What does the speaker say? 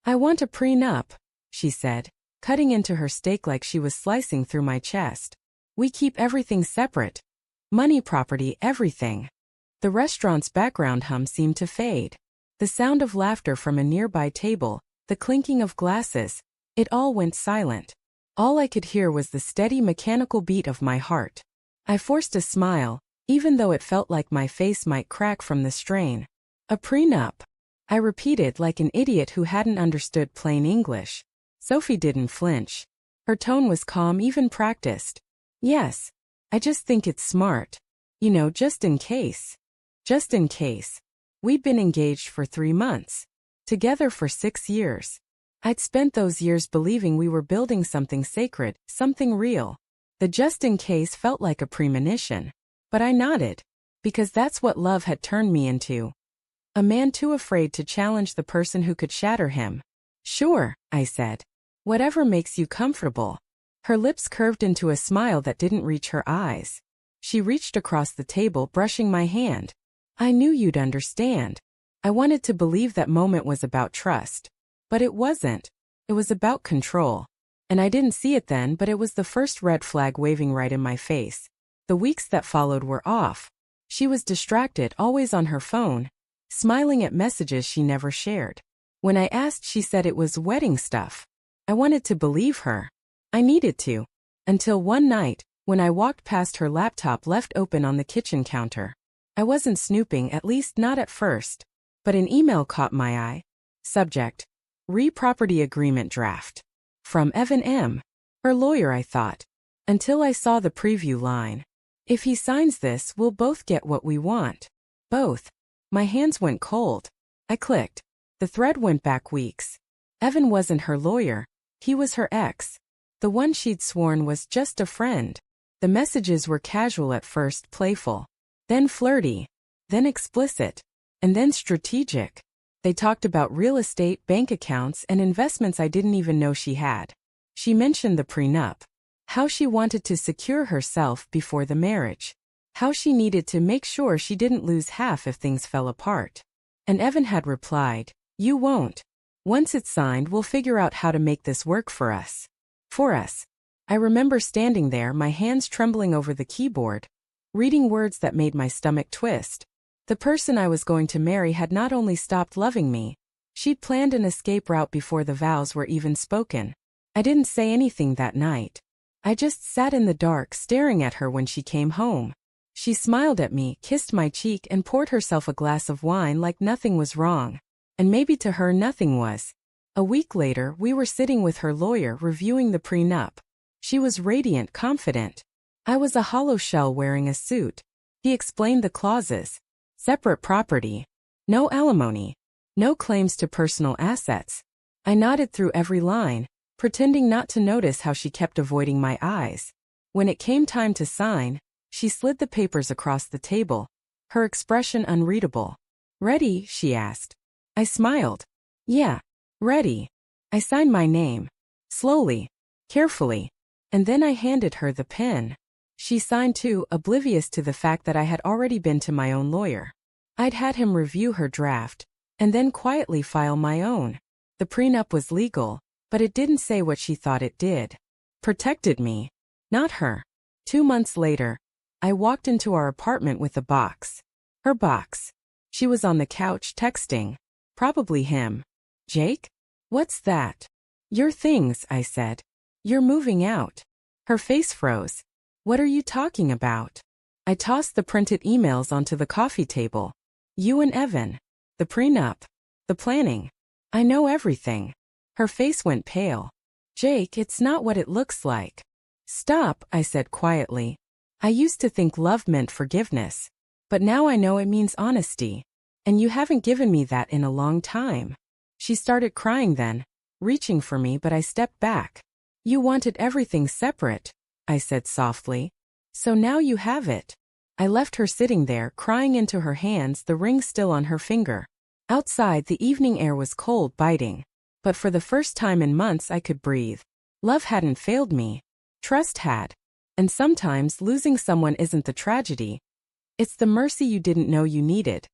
I want a prenup, she said, cutting into her steak like she was slicing through my chest. We keep everything separate. Money, property, everything. The restaurant's background hum seemed to fade. The sound of laughter from a nearby table, the clinking of glasses, it all went silent. All I could hear was the steady mechanical beat of my heart. I forced a smile, even though it felt like my face might crack from the strain. A prenup, I repeated like an idiot who hadn't understood plain English. Sophie didn't flinch. Her tone was calm, even practiced. Yes. I just think it's smart. You know, just in case. Just in case. We'd been engaged for 3 months. Together for 6 years. I'd spent those years believing we were building something sacred, something real. The just in case felt like a premonition. But I nodded. Because that's what love had turned me into. A man too afraid to challenge the person who could shatter him. Sure, I said. Whatever makes you comfortable. Her lips curved into a smile that didn't reach her eyes. She reached across the table, brushing my hand. I knew you'd understand. I wanted to believe that moment was about trust. But it wasn't. It was about control. And I didn't see it then, but it was the first red flag waving right in my face. The weeks that followed were off. She was distracted, always on her phone, smiling at messages she never shared. When I asked, she said it was wedding stuff. I wanted to believe her. I needed to. Until one night, when I walked past her laptop left open on the kitchen counter. I wasn't snooping, at least not at first. But an email caught my eye. Subject: Re-property agreement draft. From Evan M. Her lawyer, I thought. Until I saw the preview line. If he signs this, we'll both get what we want. Both. My hands went cold. I clicked. The thread went back weeks. Evan wasn't her lawyer. He was her ex. The one she'd sworn was just a friend. The messages were casual at first, playful. Then flirty. Then explicit. And then strategic. They talked about real estate, bank accounts, and investments I didn't even know she had. She mentioned the prenup. How she wanted to secure herself before the marriage. How she needed to make sure she didn't lose half if things fell apart. And Evan had replied, "You won't. Once it's signed, we'll figure out how to make this work for us." For us. I remember standing there, my hands trembling over the keyboard, reading words that made my stomach twist. The person I was going to marry had not only stopped loving me, she'd planned an escape route before the vows were even spoken. I didn't say anything that night. I just sat in the dark staring at her when she came home. She smiled at me, kissed my cheek, and poured herself a glass of wine like nothing was wrong. And maybe to her nothing was. A week later, we were sitting with her lawyer reviewing the prenup. She was radiant, confident. I was a hollow shell wearing a suit. He explained the clauses. Separate property. No alimony. No claims to personal assets. I nodded through every line, pretending not to notice how she kept avoiding my eyes. When it came time to sign, she slid the papers across the table, her expression unreadable. "Ready?" she asked. I smiled. "Yeah. Ready." I signed my name. Slowly. Carefully. And then I handed her the pen. She signed too, oblivious to the fact that I had already been to my own lawyer. I'd had him review her draft, and then quietly file my own. The prenup was legal, but it didn't say what she thought it did. Protected me. Not her. 2 months later, I walked into our apartment with a box. Her box. She was on the couch texting. Probably him. "Jake? What's that?" "Your things," I said. "You're moving out." Her face froze. "What are you talking about?" I tossed the printed emails onto the coffee table. "You and Evan. The prenup. The planning. I know everything." Her face went pale. "Jake, it's not what it looks like." "Stop," I said quietly. "I used to think love meant forgiveness. But now I know it means honesty. And you haven't given me that in a long time." She started crying then, reaching for me, but I stepped back. "You wanted everything separate," I said softly. "So now you have it." I left her sitting there, crying into her hands, the ring still on her finger. Outside, the evening air was cold, biting. But for the first time in months I could breathe. Love hadn't failed me. Trust had. And sometimes losing someone isn't the tragedy. It's the mercy you didn't know you needed.